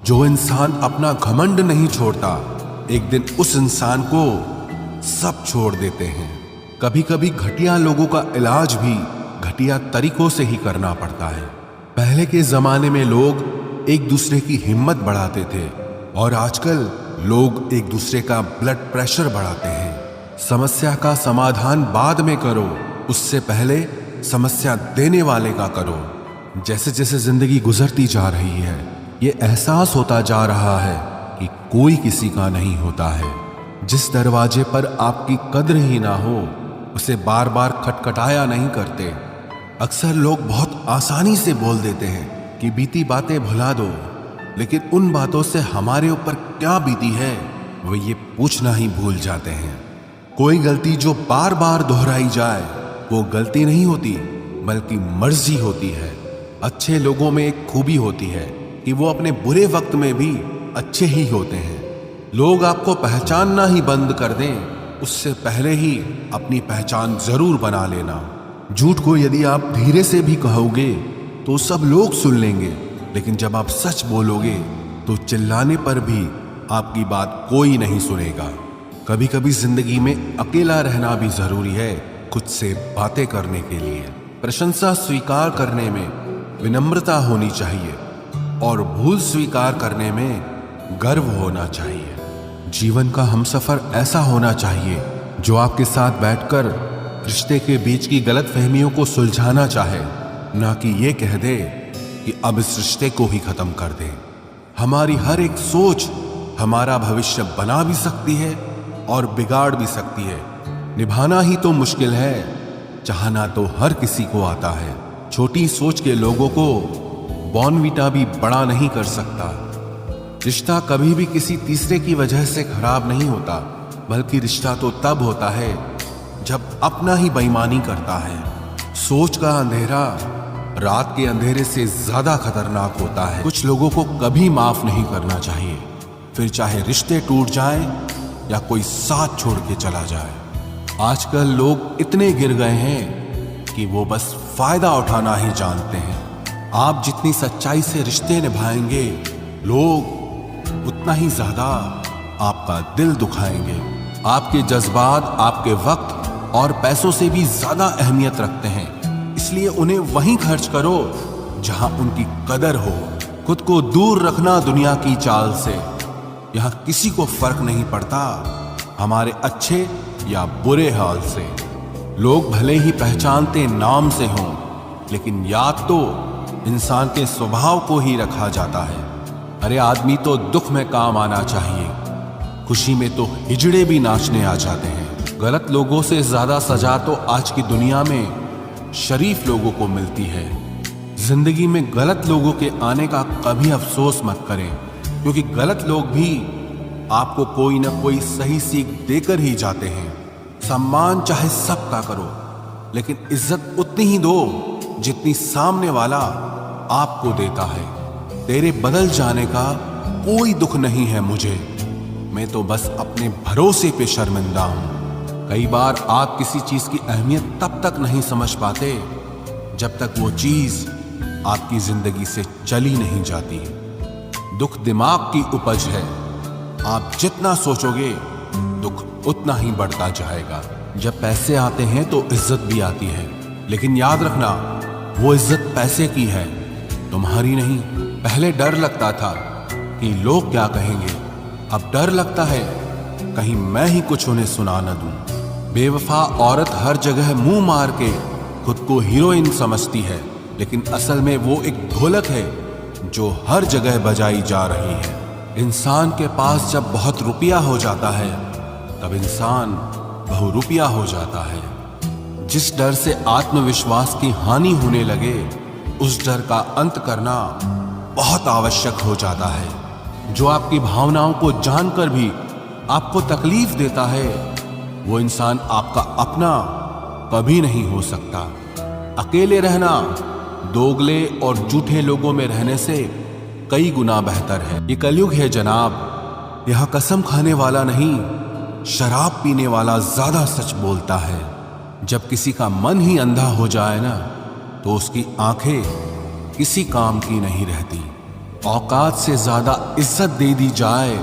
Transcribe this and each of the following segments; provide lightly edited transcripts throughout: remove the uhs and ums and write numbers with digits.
जो इंसान अपना घमंड नहीं छोड़ता, एक दिन उस इंसान को सब छोड़ देते हैं। कभी कभी घटिया लोगों का इलाज भी घटिया तरीकों से ही करना पड़ता है। पहले के जमाने में लोग एक दूसरे की हिम्मत बढ़ाते थे और आजकल लोग एक दूसरे का ब्लड प्रेशर बढ़ाते हैं। समस्या का समाधान बाद में करो, उससे पहले समस्या देने वाले का करो। जैसे जैसे जिंदगी गुजरती जा रही है, ये एहसास होता जा रहा है कि कोई किसी का नहीं होता है। जिस दरवाजे पर आपकी कद्र ही ना हो, उसे बार बार खटखटाया नहीं करते। अक्सर लोग बहुत आसानी से बोल देते हैं कि बीती बातें भुला दो, लेकिन उन बातों से हमारे ऊपर क्या बीती है वो ये पूछना ही भूल जाते हैं। कोई गलती जो बार बार दोहराई जाए वो गलती नहीं होती, बल्कि मर्जी होती है। अच्छे लोगों में एक खूबी होती है कि वो अपने बुरे वक्त में भी अच्छे ही होते हैं। लोग आपको पहचानना ही बंद कर दें, उससे पहले ही अपनी पहचान जरूर बना लेना। झूठ को यदि आप धीरे से भी कहोगे तो सब लोग सुन लेंगे, लेकिन जब आप सच बोलोगे तो चिल्लाने पर भी आपकी बात कोई नहीं सुनेगा। कभी कभी जिंदगी में अकेला रहना भी जरूरी है, खुद से बातें करने के लिए। प्रशंसा स्वीकार करने में विनम्रता होनी चाहिए और भूल स्वीकार करने में गर्व होना चाहिए। जीवन का हमसफर ऐसा होना चाहिए जो आपके साथ बैठकर रिश्ते के बीच की गलतफहमियों को सुलझाना चाहे, ना कि ये कह दे कि अब इस रिश्ते को ही खत्म कर दे। हमारी हर एक सोच हमारा भविष्य बना भी सकती है और बिगाड़ भी सकती है। निभाना ही तो मुश्किल है, चाहना तो हर किसी को आता है। छोटी सोच के लोगों को बॉर्नवीटा भी बड़ा नहीं कर सकता। रिश्ता कभी भी किसी तीसरे की वजह से खराब नहीं होता, बल्कि रिश्ता तो तब होता है जब अपना ही बेईमानी करता है। सोच का अंधेरा रात के अंधेरे से ज्यादा खतरनाक होता है। कुछ लोगों को कभी माफ नहीं करना चाहिए, फिर चाहे रिश्ते टूट जाएं या कोई साथ छोड़ के चला जाए। आजकल लोग इतने गिर गए हैं कि वो बस फायदा उठाना ही जानते हैं। आप जितनी सच्चाई से रिश्ते निभाएंगे, लोग उतना ही ज्यादा आपका दिल दुखाएंगे। आपके जज्बात आपके वक्त और पैसों से भी ज्यादा अहमियत रखते हैं, इसलिए उन्हें वहीं खर्च करो जहां उनकी कदर हो। खुद को दूर रखना दुनिया की चाल से। यहां किसी को फर्क नहीं पड़ता हमारे अच्छे या बुरे हाल से। लोग भले ही पहचानते नाम से हों, लेकिन याद तो इंसान के स्वभाव को ही रखा जाता है। अरे आदमी तो दुख में काम आना चाहिए, खुशी में तो हिजड़े भी नाचने आ जाते हैं। गलत लोगों से ज्यादा सजा तो आज की दुनिया में शरीफ लोगों को मिलती है। जिंदगी में गलत लोगों के आने का कभी अफसोस मत करें, क्योंकि गलत लोग भी आपको कोई ना कोई सही सीख देकर ही जाते हैं। सम्मान चाहे सबका करो, लेकिन इज्जत उतनी ही दो जितनी सामने वाला आपको देता है। तेरे बदल जाने का कोई दुख नहीं है मुझे, मैं तो बस अपने भरोसे पे शर्मिंदा हूं। कई बार आप किसी चीज की अहमियत तब तक नहीं समझ पाते जब तक वो चीज आपकी जिंदगी से चली नहीं जाती। दुख दिमाग की उपज है, आप जितना सोचोगे दुख उतना ही बढ़ता जाएगा। जब पैसे आते हैं तो इज्जत भी आती है, लेकिन याद रखना वो इज्जत पैसे की है, तुम्हारी नहीं। पहले डर लगता था कि लोग क्या कहेंगे, अब डर लगता है कहीं मैं ही कुछ उन्हें सुना न दूं। बेवफा औरत हर जगह मुंह मार के खुद को हीरोइन समझती है, लेकिन असल में वो एक ढोलक है जो हर जगह बजाई जा रही है। इंसान के पास जब बहुत रुपया हो जाता है, तब इंसान बहुरुपया हो जाता है। जिस डर से आत्मविश्वास की हानि होने लगे, उस डर का अंत करना बहुत आवश्यक हो जाता है। जो आपकी भावनाओं को जानकर भी आपको तकलीफ देता है, वो इंसान आपका अपना कभी नहीं हो सकता। अकेले रहना दोगले और झूठे लोगों में रहने से कई गुना बेहतर है। ये कलयुग है जनाब, यहां कसम खाने वाला नहीं, शराब पीने वाला ज्यादा सच बोलता है। जब किसी का मन ही अंधा हो जाए ना, तो उसकी आंखें किसी काम की नहीं रहती। औकात से ज्यादा इज्जत दे दी जाए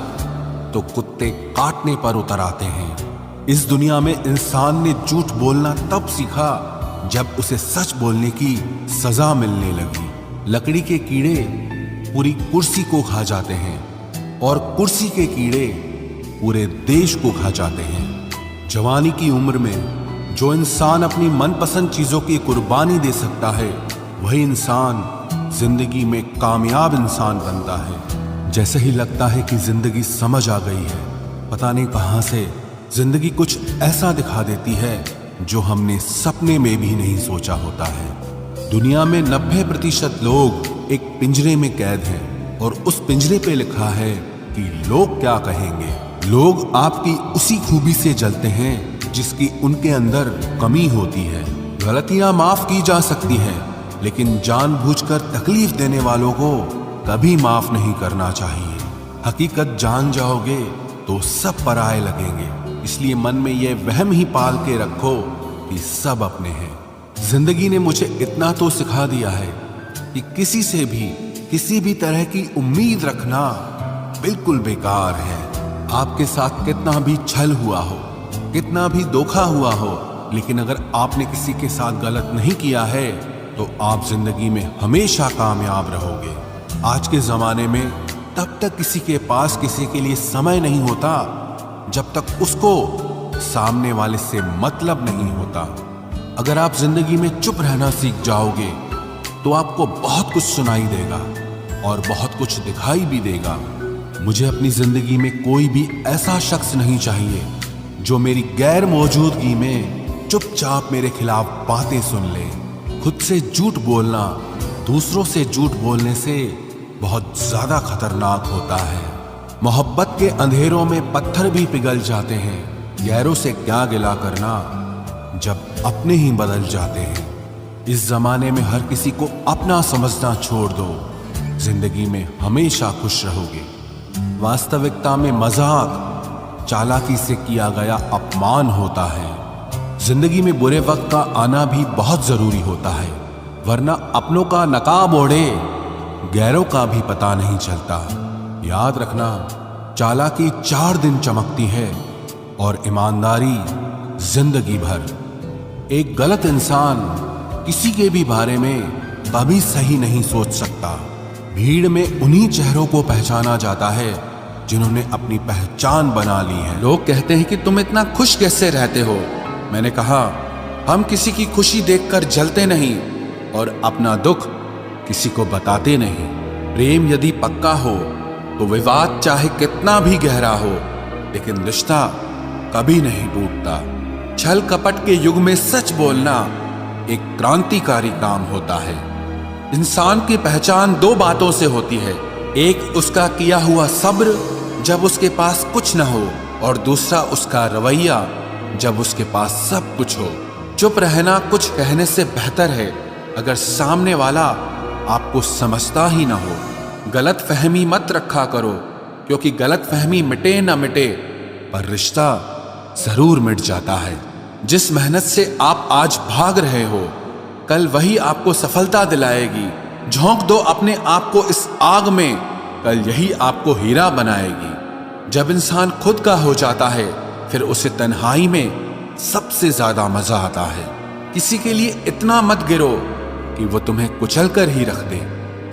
तो कुत्ते काटने पर उतर आते हैं। इस दुनिया में इंसान ने झूठ बोलना तब सीखा जब उसे सच बोलने की सजा मिलने लगी। लकड़ी के कीड़े पूरी कुर्सी को खा जाते हैं और कुर्सी के कीड़े पूरे देश को खा जाते हैं। जवानी की उम्र में जो इंसान अपनी मनपसंद चीजों की कुर्बानी दे सकता है, वही इंसान जिंदगी में कामयाब इंसान बनता है। जैसे ही लगता है कि जिंदगी समझ आ गई है, पता नहीं कहां से जिंदगी कुछ ऐसा दिखा देती है जो हमने सपने में भी नहीं सोचा होता है। दुनिया में 90% लोग एक पिंजरे में कैद हैं और उस पिंजरे पे लिखा है कि लोग क्या कहेंगे। लोग आपकी उसी खूबी से जलते हैं जिसकी उनके अंदर कमी होती है। गलतियां माफ की जा सकती हैं, लेकिन जानबूझकर तकलीफ देने वालों को कभी माफ नहीं करना चाहिए। हकीकत जान जाओगे तो सब पराये लगेंगे, इसलिए मन में यह वहम ही पाल के रखो कि सब अपने हैं। जिंदगी ने मुझे इतना तो सिखा दिया है कि किसी से भी किसी भी तरह की उम्मीद रखना बिल्कुल बेकार है। आपके साथ कितना भी छल हुआ हो, कितना भी धोखा हुआ हो, लेकिन अगर आपने किसी के साथ गलत नहीं किया है तो आप जिंदगी में हमेशा कामयाब रहोगे। आज के जमाने में तब तक किसी के पास किसी के लिए समय नहीं होता जब तक उसको सामने वाले से मतलब नहीं होता। अगर आप जिंदगी में चुप रहना सीख जाओगे तो आपको बहुत कुछ सुनाई देगा और बहुत कुछ दिखाई भी देगा। मुझे अपनी जिंदगी में कोई भी ऐसा शख्स नहीं चाहिए जो मेरी गैर मौजूदगी में चुपचाप मेरे खिलाफ बातें सुन ले। खुद से झूठ बोलना दूसरों से झूठ बोलने से बहुत ज्यादा खतरनाक होता है। मोहब्बत के अंधेरों में पत्थर भी पिघल जाते हैं। गैरों से क्या गिला करना जब अपने ही बदल जाते हैं। इस जमाने में हर किसी को अपना समझना छोड़ दो, जिंदगी में हमेशा खुश रहोगे। वास्तविकता में मजाक चालाकी से किया गया अपमान होता है। जिंदगी में बुरे वक्त का आना भी बहुत जरूरी होता है, वरना अपनों का नकाब ओढ़े गैरों का भी पता नहीं चलता। याद रखना, चालाकी 4 दिन चमकती है और ईमानदारी जिंदगी भर। एक गलत इंसान किसी के भी बारे में कभी सही नहीं सोच सकता। भीड़ में उन्हीं चेहरों को पहचाना जाता है जिन्होंने अपनी पहचान बना ली है। लोग कहते हैं कि तुम इतना खुश कैसे रहते हो। मैंने कहा, हम किसी की खुशी देखकर जलते नहीं और अपना दुख किसी को बताते नहीं। प्रेम यदि पक्का हो तो विवाद चाहे कितना भी गहरा हो, लेकिन रिश्ता कभी नहीं टूटता। छल कपट के युग में सच बोलना एक क्रांतिकारी काम होता है। इंसान की पहचान 2 बातों से होती है, एक उसका किया हुआ सब्र जब उसके पास कुछ न हो, और दूसरा उसका रवैया जब उसके पास सब कुछ हो। चुप रहना कुछ कहने से बेहतर है अगर सामने वाला आपको समझता ही ना हो। गलत फहमी मत रखा करो, क्योंकि गलत फहमी मिटे ना मिटे पर रिश्ता जरूर मिट जाता है। जिस मेहनत से आप आज भाग रहे हो, कल वही आपको सफलता दिलाएगी। झोंक दो अपने आप को इस आग में, कल यही आपको हीरा बनाएगी। जब इंसान खुद का हो जाता है, फिर उसे तन्हाई में सबसे ज्यादा मजा आता है। किसी के लिए इतना मत गिरो कि वो तुम्हें कुचल कर ही रख दे।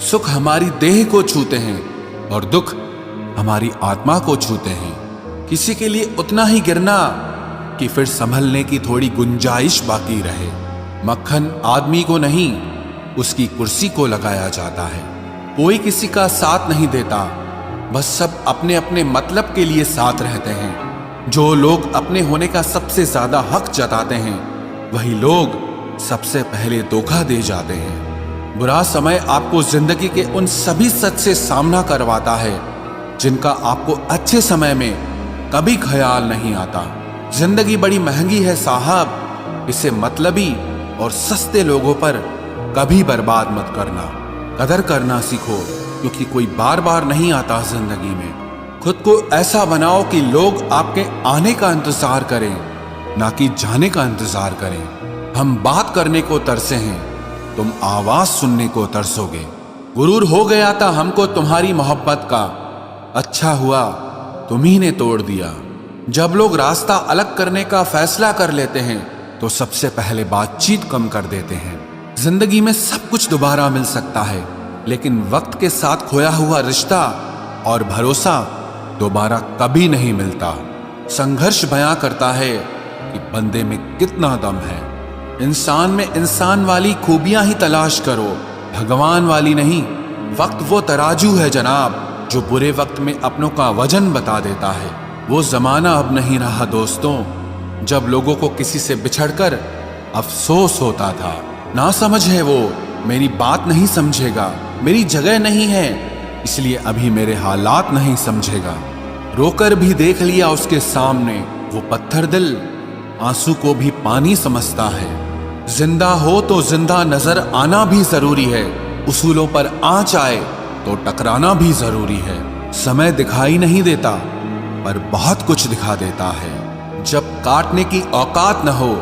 सुख हमारी देह को छूते हैं और दुख हमारी आत्मा को छूते हैं। किसी के लिए उतना ही गिरना कि फिर संभलने की थोड़ी गुंजाइश बाकी रहे। मक्खन आदमी को नहीं, उसकी कुर्सी को लगाया जाता है। कोई किसी का साथ नहीं देता, बस सब अपने अपने मतलब के लिए साथ रहते हैं। जो लोग अपने होने का सबसे ज्यादा हक जताते हैं, वही लोग सबसे पहले धोखा दे जाते हैं। बुरा समय आपको जिंदगी के उन सभी सच से सामना करवाता है जिनका आपको अच्छे समय में कभी ख्याल नहीं आता। जिंदगी बड़ी महंगी है साहब, इसे मतलबी और सस्ते लोगों पर कभी बर्बाद मत करना। कदर करना सीखो, क्योंकि कोई बार बार नहीं आता जिंदगी में। खुद को ऐसा बनाओ कि लोग आपके आने का इंतजार करें, ना कि जाने का इंतजार करें। हम बात करने को तरसे हैं, तुम आवाज सुनने को तरसोगे। गुरूर हो गया था हमको तुम्हारी मोहब्बत का, अच्छा हुआ तुम्ही ने तोड़ दिया। जब लोग रास्ता अलग करने का फैसला कर लेते हैं तो सबसे पहले बातचीत कम कर देते हैं। जिंदगी में सब कुछ दोबारा मिल सकता है, लेकिन वक्त के साथ खोया हुआ रिश्ता और भरोसा दोबारा कभी नहीं मिलता। संघर्ष बयां करता है कि बंदे में कितना दम है। इंसान में इंसान वाली खूबियां ही तलाश करो, भगवान वाली नहीं। वक्त वो तराजू है जनाब, जो बुरे वक्त में अपनों का वजन बता देता है। वो जमाना अब नहीं रहा दोस्तों, जब लोगों को किसी से बिछड़कर अफसोस होता था। ना समझ है वो, मेरी बात नहीं समझेगा, मेरी जगह नहीं है, इसलिए अभी मेरे हालात नहीं समझेगा। रोकर भी देख लिया उसके सामने, वो पत्थर दिल आंसू को भी पानी समझता है। जिंदा हो तो जिंदा नजर आना भी जरूरी है, उसूलों पर आंच आए तो टकराना भी जरूरी है। समय दिखाई नहीं देता पर बहुत कुछ दिखा देता है। जब काटने की औकात न हो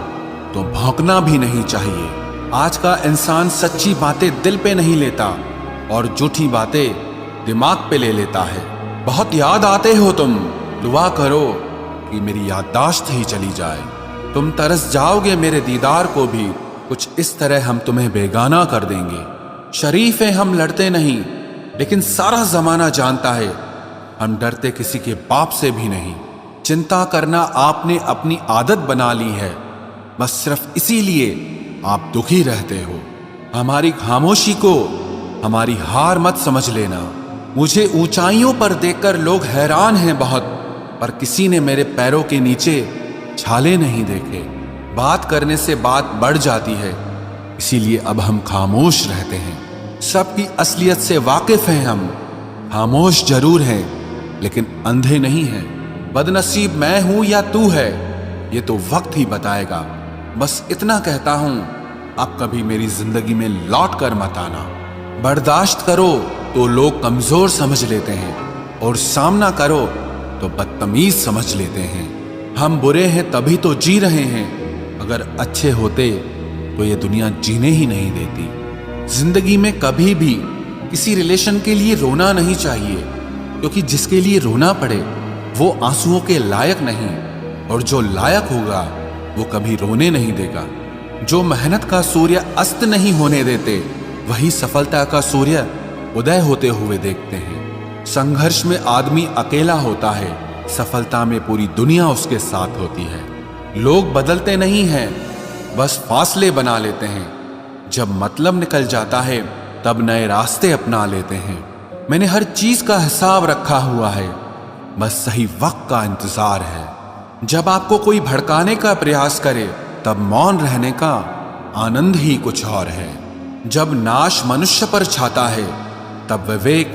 तो भौंकना भी नहीं चाहिए। आज का इंसान सच्ची बातें दिल पे नहीं लेता और झूठी बातें दिमाग पे ले लेता है। बहुत याद आते हो तुम, दुआ करो कि मेरी याददाश्त ही चली जाए। तुम तरस जाओगे मेरे दीदार को भी, कुछ इस तरह हम तुम्हें बेगाना कर देंगे। शरीफ हैं हम, लड़ते नहीं, लेकिन सारा जमाना जानता है हम डरते किसी के बाप से भी नहीं। चिंता करना आपने अपनी आदत बना ली है, बस सिर्फ इसीलिए आप दुखी रहते हो। हमारी खामोशी को हमारी हार मत समझ लेना। मुझे ऊंचाइयों पर देखकर लोग हैरान हैं बहुत, पर किसी ने मेरे पैरों के नीचे छाले नहीं देखे। बात करने से बात बढ़ जाती है, इसीलिए अब हम खामोश रहते हैं। सबकी असलियत से वाकिफ हैं हम, खामोश जरूर हैं लेकिन अंधे नहीं हैं। बदनसीब मैं हूं या तू है, ये तो वक्त ही बताएगा। बस इतना कहता हूं, अब कभी मेरी जिंदगी में लौट कर मत आना। बर्दाश्त करो तो लोग कमजोर समझ लेते हैं, और सामना करो तो बदतमीज समझ लेते हैं। हम बुरे हैं तभी तो जी रहे हैं, अगर अच्छे होते तो ये दुनिया जीने ही नहीं देती। जिंदगी में कभी भी किसी रिलेशन के लिए रोना नहीं चाहिए, क्योंकि जिसके लिए रोना पड़े वो आंसुओं के लायक नहीं, और जो लायक होगा वो कभी रोने नहीं देगा। जो मेहनत का सूर्य अस्त नहीं होने देते, वही सफलता का सूर्य उदय होते हुए देखते हैं। संघर्ष में आदमी अकेला होता है, सफलता में पूरी दुनिया उसके साथ होती है। लोग बदलते नहीं हैं, बस फासले बना लेते हैं। जब मतलब निकल जाता है तब नए रास्ते अपना लेते हैं। मैंने हर चीज का हिसाब रखा हुआ है, बस सही वक्त का इंतजार है। जब आपको कोई भड़काने का प्रयास करे तब मौन रहने का आनंद ही कुछ और है। जब नाश मनुष्य पर छाता है तब विवेक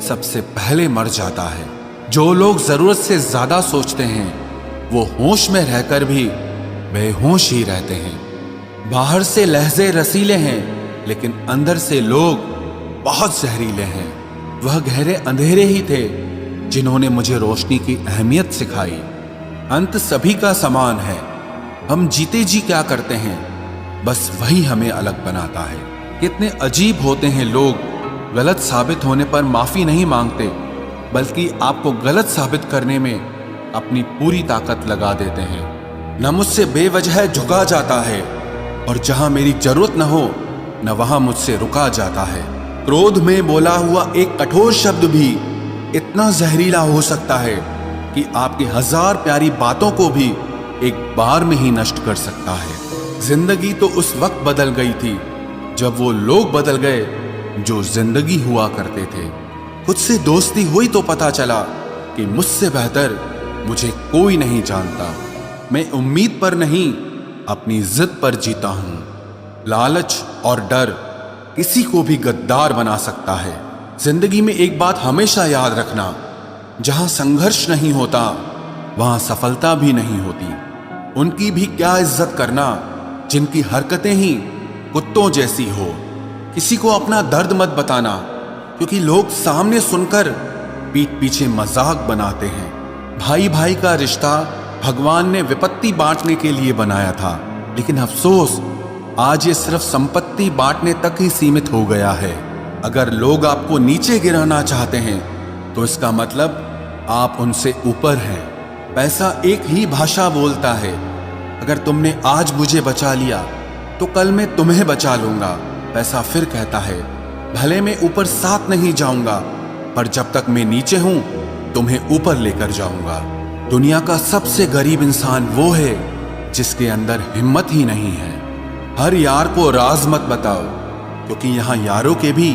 सबसे पहले मर जाता है। जो लोग जरूरत से ज्यादा सोचते हैं वो होश में रहकर भी बेहोश ही रहते हैं। बाहर से लहजे रसीले हैं, लेकिन अंदर से लोग बहुत जहरीले हैं। वह गहरे अंधेरे ही थे जिन्होंने मुझे रोशनी की अहमियत सिखाई। अंत सभी का समान है, हम जीते जी क्या करते हैं बस वही हमें अलग बनाता है। कितने अजीब होते हैं लोग, गलत साबित होने पर माफी नहीं मांगते, बल्कि आपको गलत साबित करने में अपनी पूरी ताकत लगा देते हैं। न मुझसे बेवजह झुका जाता है, और जहां मेरी जरूरत न हो न वहां मुझसे रुका जाता है। क्रोध में बोला हुआ एक कठोर शब्द भी इतना जहरीला हो सकता है कि आपकी 1000 प्यारी बातों को भी एक बार में ही नष्ट कर सकता है। जिंदगी तो उस वक्त बदल गई थी जब वो लोग बदल गए जो जिंदगी हुआ करते थे। खुद से दोस्ती हुई तो पता चला कि मुझसे बेहतर मुझे कोई नहीं जानता। मैं उम्मीद पर नहीं, अपनी जिद पर जीता हूं। लालच और डर किसी को भी गद्दार बना सकता है। जिंदगी में एक बात हमेशा याद रखना, जहां संघर्ष नहीं होता वहां सफलता भी नहीं होती। उनकी भी क्या इज्जत करना जिनकी हरकतें ही कुत्तों जैसी हो। किसी को अपना दर्द मत बताना, क्योंकि लोग सामने सुनकर पीठ पीछे मजाक बनाते हैं। भाई भाई का रिश्ता भगवान ने विपत्ति बांटने के लिए बनाया था, लेकिन अफसोस आज ये सिर्फ संपत्ति बांटने तक ही सीमित हो गया है। अगर लोग आपको नीचे गिराना चाहते हैं तो इसका मतलब आप उनसे ऊपर हैं। पैसा एक ही भाषा बोलता है। अगर तुमने आज मुझे बचा लिया तो कल मैं तुम्हें बचा लूंगा। पैसा फिर कहता है, भले मैं ऊपर साथ नहीं जाऊंगा, पर जब तक मैं नीचे हूं तुम्हें ऊपर लेकर जाऊंगा। दुनिया का सबसे गरीब इंसान वो है जिसके अंदर हिम्मत ही नहीं है। हर यार को राज मत बताओ, क्योंकि यहाँ यारों के भी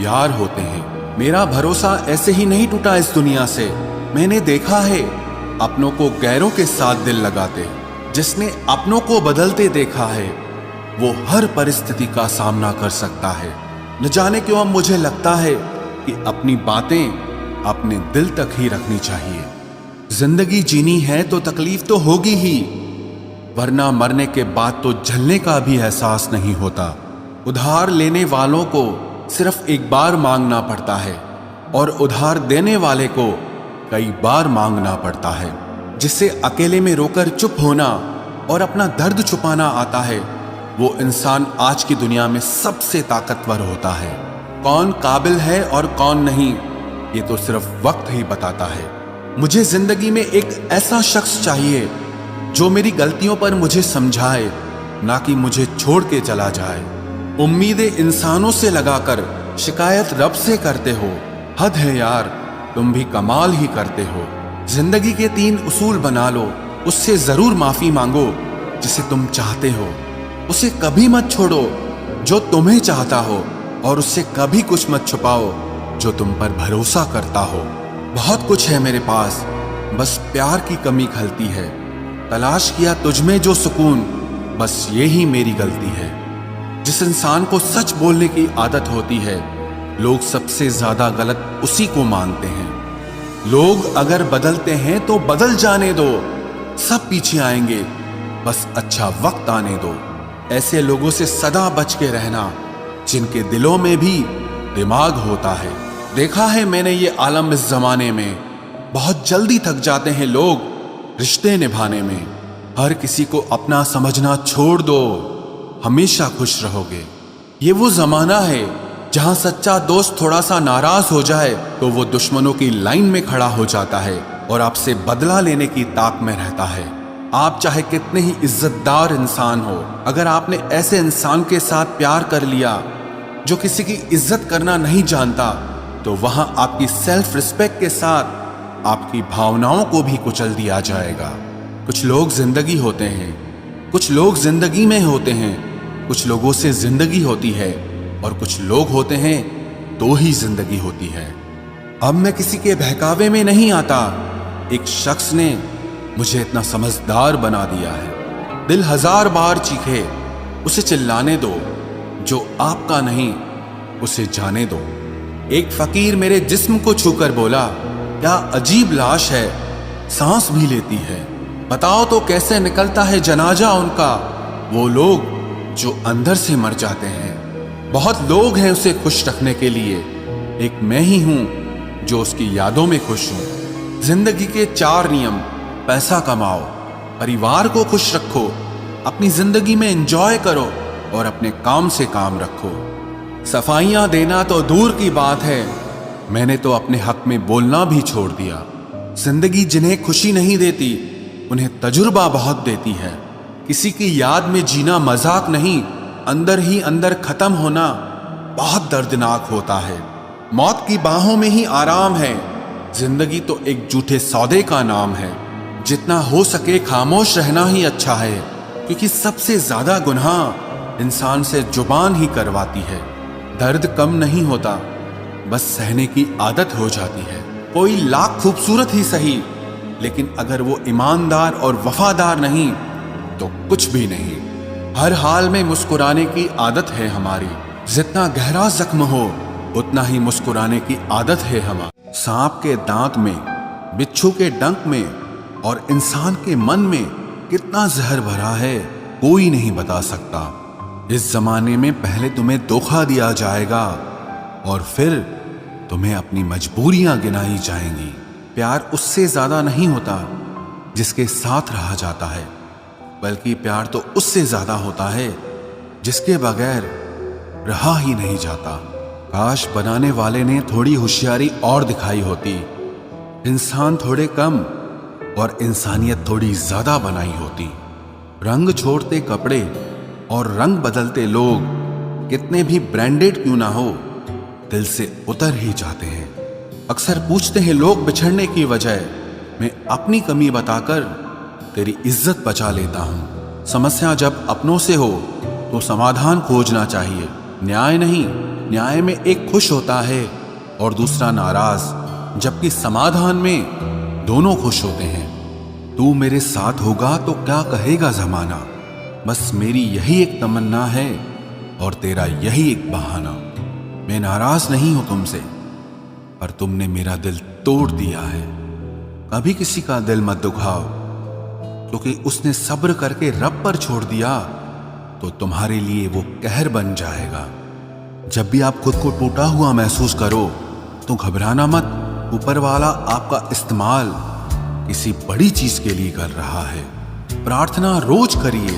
यार होते हैं। मेरा भरोसा ऐसे ही नहीं टूटा इस दुनिया से। मैंने देखा है अपनों को गैरों के साथ दिल लगाते। जिसने अपनों को बदलते देखा है वो हर परिस्थिति का सामना कर सकता है। न जाने क्यों अब मुझे लगता है कि अपनी बातें अपने दिल तक ही रखनी चाहिए। जिंदगी जीनी है तो तकलीफ तो होगी ही, वरना मरने के बाद तो जलने का भी एहसास नहीं होता। उधार लेने वालों को सिर्फ एक बार मांगना पड़ता है और उधार देने वाले को कई बार मांगना पड़ता है। जिसे अकेले में रोकर चुप होना और अपना दर्द छुपाना आता है वो इंसान आज की दुनिया में सबसे ताकतवर होता है। कौन काबिल है और कौन नहीं, ये तो सिर्फ वक्त ही बताता है। मुझे जिंदगी में एक ऐसा शख्स चाहिए जो मेरी गलतियों पर मुझे समझाए, ना कि मुझे छोड़ के चला जाए। उम्मीदें इंसानों से लगाकर शिकायत रब से करते हो। हद है यार, तुम भी कमाल ही करते हो। जिंदगी के 3 उसूल बना लो, उससे जरूर माफी मांगो जिसे तुम चाहते हो। उसे कभी मत छोड़ो जो तुम्हें चाहता हो, और उससे कभी कुछ मत छुपाओ जो तुम पर भरोसा करता हो। बहुत कुछ है मेरे पास, बस प्यार की कमी खलती है। तलाश किया तुझमें जो सुकून, बस ये ही मेरी गलती है। जिस इंसान को सच बोलने की आदत होती है, लोग सबसे ज्यादा गलत उसी को मानते हैं। लोग अगर बदलते हैं तो बदल जाने दो, सब पीछे आएंगे, बस अच्छा वक्त आने दो। ऐसे लोगों से सदा बच के रहना जिनके दिलों में भी दिमाग होता है। देखा है मैंने ये आलम इस जमाने में, बहुत जल्दी थक जाते हैं लोग रिश्ते निभाने में। हर किसी को अपना समझना छोड़ दो, हमेशा खुश रहोगे। ये वो जमाना है जहां सच्चा दोस्त थोड़ा सा नाराज हो जाए तो वो दुश्मनों की लाइन में खड़ा हो जाता है और आपसे बदला लेने की ताक में रहता है। आप चाहे कितने ही इज्जतदार इंसान हो, अगर आपने ऐसे इंसान के साथ प्यार कर लिया जो किसी की इज्जत करना नहीं जानता, तो वहां आपकी सेल्फ रिस्पेक्ट के साथ आपकी भावनाओं को भी कुचल दिया जाएगा। कुछ लोग जिंदगी होते हैं, कुछ लोग जिंदगी में होते हैं। कुछ लोगों से जिंदगी होती है और कुछ लोग होते हैं तो ही जिंदगी होती है। अब मैं किसी के बहकावे में नहीं आता। एक शख्स ने मुझे इतना समझदार बना दिया है। दिल 1000 बार चीखे, उसे चिल्लाने दो। जो आपका नहीं उसे जाने दो। एक फकीर मेरे जिस्म को छूकर बोला, क्या अजीब लाश है, सांस भी लेती है। बताओ तो कैसे निकलता है जनाजा उनका, वो लोग जो अंदर से मर जाते हैं। बहुत लोग हैं उसे खुश रखने के लिए, एक मैं ही हूं जो उसकी यादों में खुश हूं। जिंदगी के 4 नियम: पैसा कमाओ, परिवार को खुश रखो, अपनी जिंदगी में एंजॉय करो और अपने काम से काम रखो। सफाइयां देना तो दूर की बात है, मैंने तो अपने हक में बोलना भी छोड़ दिया। जिंदगी जिन्हें खुशी नहीं देती उन्हें तजुर्बा बहुत देती है। किसी की याद में जीना मजाक नहीं, अंदर ही अंदर खत्म होना बहुत दर्दनाक होता है। मौत की बाहों में ही आराम है। जिंदगी तो एक झूठे सौदे का नाम है। जितना हो सके खामोश रहना ही अच्छा है, क्योंकि सबसे ज्यादा गुनाह इंसान से जुबान ही करवाती है। दर्द कम नहीं होता, बस सहने की आदत हो जाती है। कोई लाख खूबसूरत ही सही, लेकिन अगर वो ईमानदार और वफादार नहीं तो कुछ भी नहीं। हर हाल में मुस्कुराने की आदत है हमारी। जितना गहरा जख्म हो उतना ही मुस्कुराने की आदत है हमारी। सांप के दांत में, बिच्छू के डंक में और इंसान के मन में कितना जहर भरा है कोई नहीं बता सकता। इस जमाने में पहले तुम्हें धोखा दिया जाएगा और फिर तुम्हें अपनी मजबूरियां गिनाई जाएंगी। प्यार उससे ज्यादा नहीं होता जिसके साथ रहा जाता है, बल्कि प्यार तो उससे ज्यादा होता है जिसके बगैर रहा ही नहीं जाता। काश बनाने वाले ने थोड़ी होशियारी और दिखाई होती, इंसान थोड़े कम और इंसानियत थोड़ी ज्यादा बनाई होती। रंग छोड़ते कपड़े और रंग बदलते लोग कितने भी ब्रांडेड क्यों ना हो, दिल से उतर ही जाते हैं। अक्सर पूछते हैं लोग बिछड़ने की वजह, मैं अपनी कमी बताकर तेरी इज्जत बचा लेता हूं। समस्या जब अपनों से हो तो समाधान खोजना चाहिए, न्याय नहीं। न्याय में एक खुश होता है और दूसरा नाराज, जबकि समाधान में दोनों खुश होते हैं। तू मेरे साथ होगा तो क्या कहेगा जमाना, बस मेरी यही एक तमन्ना है और तेरा यही एक बहाना। मैं नाराज नहीं हूं तुमसे, पर तुमने मेरा दिल तोड़ दिया है। कभी किसी का दिल मत दुखाओ, क्योंकि उसने सब्र करके रब पर छोड़ दिया तो तुम्हारे लिए वो कहर बन जाएगा। जब भी आप खुद को टूटा हुआ महसूस करो तो घबराना मत। ऊपर वाला आपका इस्तेमाल किसी बड़ी चीज के लिए कर रहा है। प्रार्थना रोज करिए,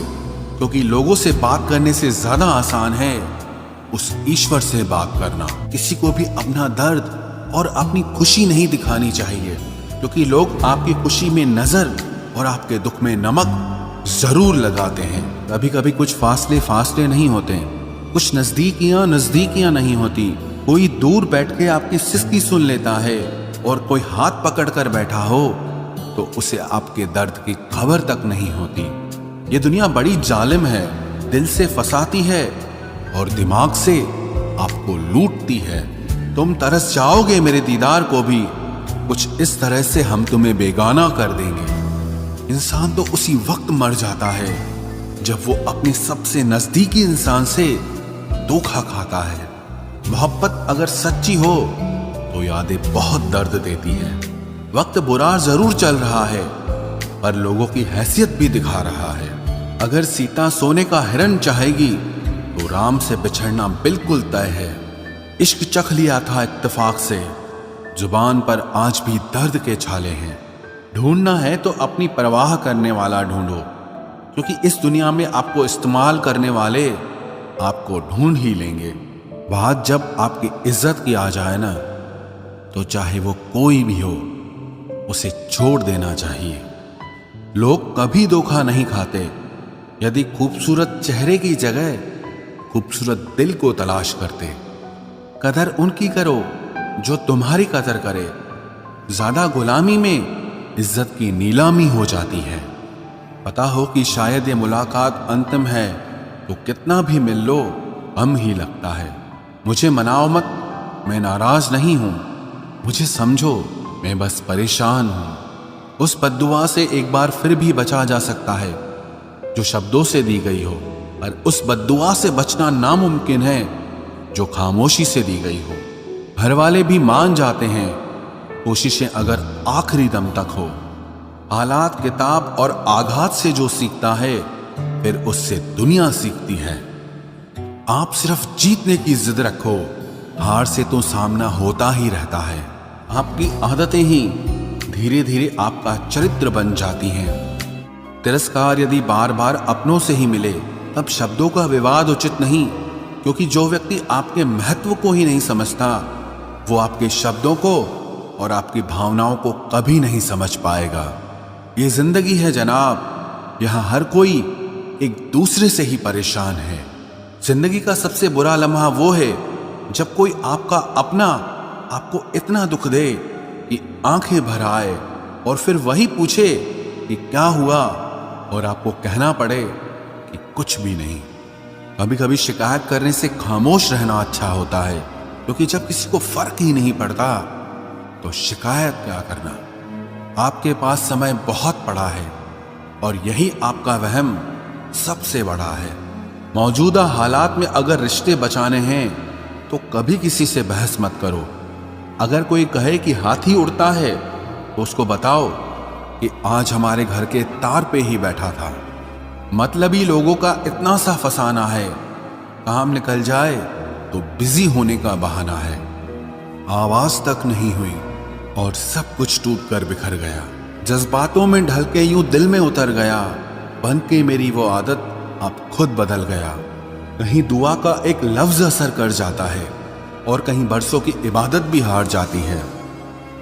क्योंकि लोगों से बात करने से ज्यादा आसान है उस ईश्वर से बात करना। किसी को भी अपना दर्द और अपनी खुशी नहीं दिखानी चाहिए, क्योंकि लोग आपकी खुशी में नजर और आपके दुख में नमक जरूर लगाते हैं। कभी कभी कुछ फासले नहीं होते, कुछ नजदीकियां नहीं होती। कोई दूर बैठ के आपकी सिसकी सुन लेता है और कोई हाथ पकड़ कर बैठा हो तो उसे आपके दर्द की खबर तक नहीं होती। ये दुनिया बड़ी जालिम है, दिल से फंसाती है और दिमाग से आपको लूटती है। तुम तरस जाओगे मेरे दीदार को भी, कुछ इस तरह से हम तुम्हें बेगाना कर देंगे। इंसान तो उसी वक्त मर जाता है जब वो अपने सबसे नजदीकी इंसान से धोखा खाता है। मोहब्बत अगर सच्ची हो तो यादें बहुत दर्द देती है। वक्त बुरा जरूर चल रहा है, पर लोगों की हैसियत भी दिखा रहा है। अगर सीता सोने का हिरन चाहेगी तो राम से बिछड़ना बिल्कुल तय है। इश्क चख लिया था इत्तेफाक से, जुबान पर आज भी दर्द के छाले हैं। ढूंढना है तो अपनी परवाह करने वाला ढूंढो, क्योंकि इस दुनिया में आपको इस्तेमाल करने वाले आपको ढूंढ ही लेंगे। बात जब आपकी इज्जत की आ जाए ना, तो चाहे वो कोई भी हो, उसे छोड़ देना चाहिए। लोग कभी धोखा नहीं खाते। यदि खूबसूरत चेहरे की जगह खूबसूरत दिल को तलाश करते। कदर उनकी करो जो तुम्हारी कदर करे। ज्यादा गुलामी में इज्जत की नीलामी हो जाती है। पता हो कि शायद ये मुलाकात अंतिम है, तो कितना भी मिल लो गम ही लगता है। मुझे मनाओ मत, मैं नाराज नहीं हूं। मुझे समझो, मैं बस परेशान हूं। उस बद्दुआ से एक बार फिर भी बचा जा सकता है जो शब्दों से दी गई हो, पर उस बद्दुआ से बचना नामुमकिन है जो खामोशी से दी गई हो। घर वाले भी मान जाते हैं, कोशिशें अगर आखिरी दम तक हो। हालात, किताब और आघात से जो सीखता है, फिर उससे दुनिया सीखती है। आप सिर्फ जीतने की जिद रखो, हार से तो सामना होता ही रहता है। आपकी आदतें ही धीरे धीरे आपका चरित्र बन जाती हैं। तिरस्कार यदि बार बार अपनों से ही मिले, तब शब्दों का विवाद उचित नहीं, क्योंकि जो व्यक्ति आपके महत्व को ही नहीं समझता, वो आपके शब्दों को और आपकी भावनाओं को कभी नहीं समझ पाएगा। ये जिंदगी है जनाब, यहाँ हर कोई एक दूसरे से ही परेशान है। जिंदगी का सबसे बुरा लम्हा वो है जब कोई आपका अपना आपको इतना दुख दे कि आंखें भर आए और फिर वही पूछे कि क्या हुआ, और आपको कहना पड़े कि कुछ भी नहीं। कभी कभी शिकायत करने से खामोश रहना अच्छा होता है, क्योंकि जब किसी को फर्क ही नहीं पड़ता तो शिकायत क्या करना। आपके पास समय बहुत पड़ा है और यही आपका वहम सबसे बड़ा है। मौजूदा हालात में अगर रिश्ते बचाने हैं तो कभी किसी से बहस मत करो। अगर कोई कहे कि हाथी उड़ता है तो उसको बताओ कि आज हमारे घर के तार पे ही बैठा था। मतलबी लोगों का इतना सा फसाना है, काम निकल जाए तो बिजी होने का बहाना है। आवाज तक नहीं हुई और सब कुछ टूट कर बिखर गया। जज्बातों में ढल के यूं दिल में उतर गया, बन के मेरी वो आदत अब खुद बदल गया। कहीं दुआ का एक लफ्ज असर कर जाता है, और कहीं बरसों की इबादत भी हार जाती है।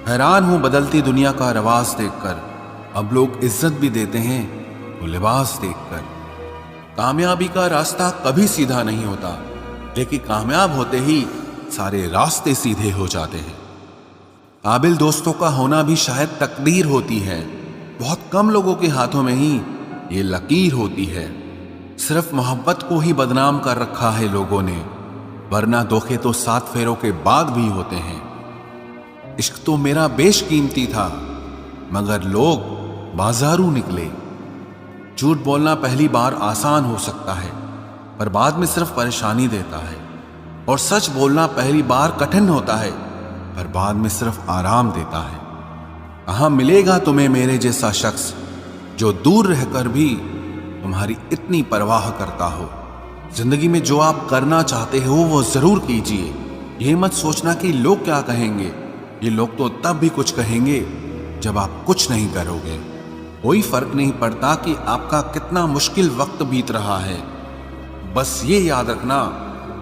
हैरान हूं बदलती दुनिया का रवाज देखकर, अब लोग इज्जत भी देते हैं तो लिबास देखकर। कामयाबी का रास्ता कभी सीधा नहीं होता, लेकिन कामयाब होते ही सारे रास्ते सीधे हो जाते हैं। काबिल दोस्तों का होना भी शायद तकदीर होती है, बहुत कम लोगों के हाथों में ही ये लकीर होती है। सिर्फ मोहब्बत को ही बदनाम कर रखा है लोगों ने, वरना धोखे तो 7 फेरों के बाद भी होते हैं। इश्क तो मेरा बेशकीमती था, मगर लोग बाजारू निकले। झूठ बोलना पहली बार आसान हो सकता है, पर बाद में सिर्फ परेशानी देता है। और सच बोलना पहली बार कठिन होता है, पर बाद में सिर्फ आराम देता है। कहाँ मिलेगा तुम्हें मेरे जैसा शख्स जो दूर रहकर भी तुम्हारी इतनी परवाह करता हो। जिंदगी में जो आप करना चाहते हो वो जरूर कीजिए। ये मत सोचना कि लोग क्या कहेंगे, ये लोग तो तब भी कुछ कहेंगे जब आप कुछ नहीं करोगे। कोई फर्क नहीं पड़ता कि आपका कितना मुश्किल वक्त बीत रहा है, बस ये याद रखना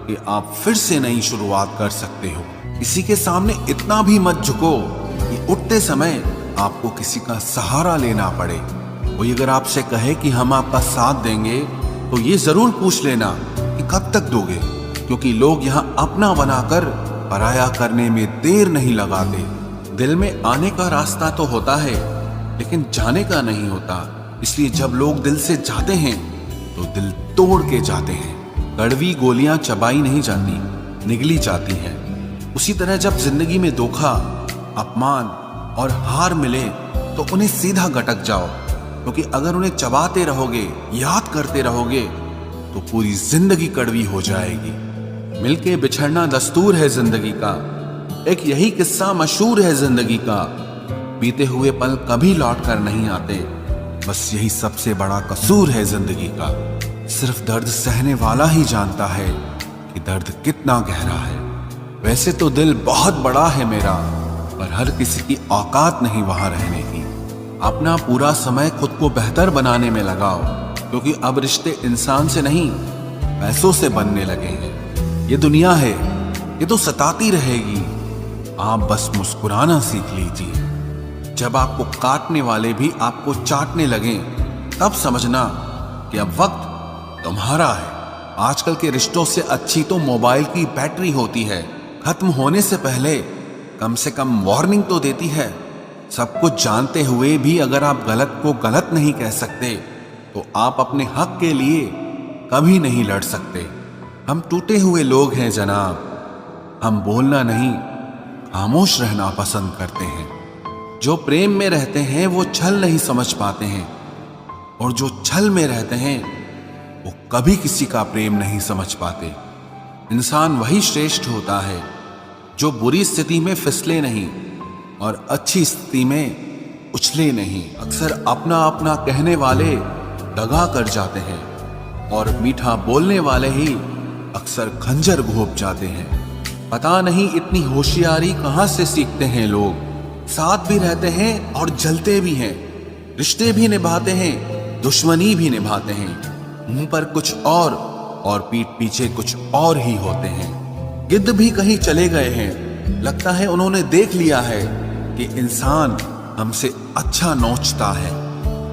कि आप फिर से नई शुरुआत कर सकते हो। किसी के सामने इतना भी मत झुको कि उठते समय आपको किसी का सहारा लेना पड़े। कोई अगर आपसे कहे कि हम आपका साथ देंगे तो ये जरूर पूछ लेना कि कब तक दोगे, क्योंकि लोग यहाँ अपना बनाकर पराया करने में देर नहीं लगाते। दिल में आने का रास्ता तो होता है, लेकिन जाने का नहीं होता। इसलिए जब लोग दिल से जाते हैं तो दिल तोड़ के जाते हैं। कड़वी गोलियां चबाई नहीं जाती, निगली जाती हैं। उसी तरह जब जिंदगी में धोखा, अपमान और हार मिले तो उन्हें सीधा गटक जाओ, क्योंकि अगर उन्हें चबाते रहोगे, याद करते रहोगे तो पूरी जिंदगी कड़वी हो जाएगी। मिलके बिछड़ना दस्तूर है जिंदगी का, एक यही किस्सा मशहूर है जिंदगी का। बीते हुए पल कभी लौट कर नहीं आते, बस यही सबसे बड़ा कसूर है जिंदगी का। सिर्फ दर्द सहने वाला ही जानता है कि दर्द कितना गहरा है। वैसे तो दिल बहुत बड़ा है मेरा, पर हर किसी की औकात नहीं वहां रहने की। अपना पूरा समय खुद को बेहतर बनाने में लगाओ, क्योंकि अब रिश्ते इंसान से नहीं पैसों से बनने लगे हैं। ये दुनिया है, ये तो सताती रहेगी, आप बस मुस्कुराना सीख लीजिए। जब आपको काटने वाले भी आपको चाटने लगे, तब समझना कि अब वक्त तुम्हारा है। आजकल के रिश्तों से अच्छी तो मोबाइल की बैटरी होती है, खत्म होने से पहले कम से कम वार्निंग तो देती है। सब कुछ जानते हुए भी अगर आप गलत को गलत नहीं कह सकते तो आप अपने हक के लिए कभी नहीं लड़ सकते। हम टूटे हुए लोग हैं जनाब, हम बोलना नहीं खामोश रहना पसंद करते हैं। जो प्रेम में रहते हैं वो छल नहीं समझ पाते हैं, और जो छल में रहते हैं वो कभी किसी का प्रेम नहीं समझ पाते। इंसान वही श्रेष्ठ होता है जो बुरी स्थिति में फिसले नहीं और अच्छी स्थिति में उछले नहीं। अक्सर अपना अपना कहने वाले दगा कर जाते हैं, और मीठा बोलने वाले ही अक्सर खंजर घोंप जाते हैं। पता नहीं इतनी होशियारी कहां से सीखते हैं लोग। साथ भी रहते हैं और जलते भी हैं, रिश्ते भी निभाते हैं, दुश्मनी भी निभाते हैं। मुंह पर कुछ और पीठ पीछे कुछ और ही होते हैं। गिद्ध भी कहीं चले गए हैं, लगता है उन्होंने देख लिया है कि इंसान हमसे अच्छा नोचता है।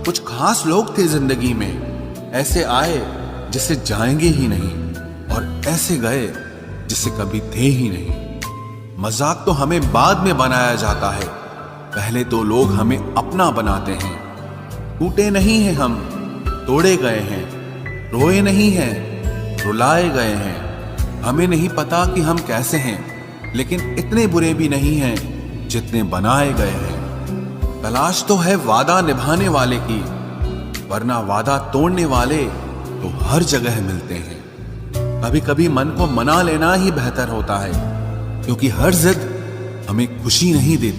कुछ खास लोग थे जिंदगी में, ऐसे आए जिसे जाएंगे ही नहीं, और ऐसे गए जिसे कभी थे ही नहीं। मजाक तो हमें बाद में बनाया जाता है, पहले तो लोग हमें अपना बनाते हैं। टूटे नहीं हैं हम, तोड़े गए हैं। रोए नहीं हैं, रुलाए गए हैं। हमें नहीं पता कि हम कैसे हैं, लेकिन इतने बुरे भी नहीं हैं जितने बनाए गए हैं। तलाश तो है वादा निभाने वाले की, वरना वादा तोड़ने वाले तो हर जगह मिलते हैं। कभी कभी मन को मना लेना ही बेहतर होता है, क्योंकि हर जिद हमें खुशी नहीं देती।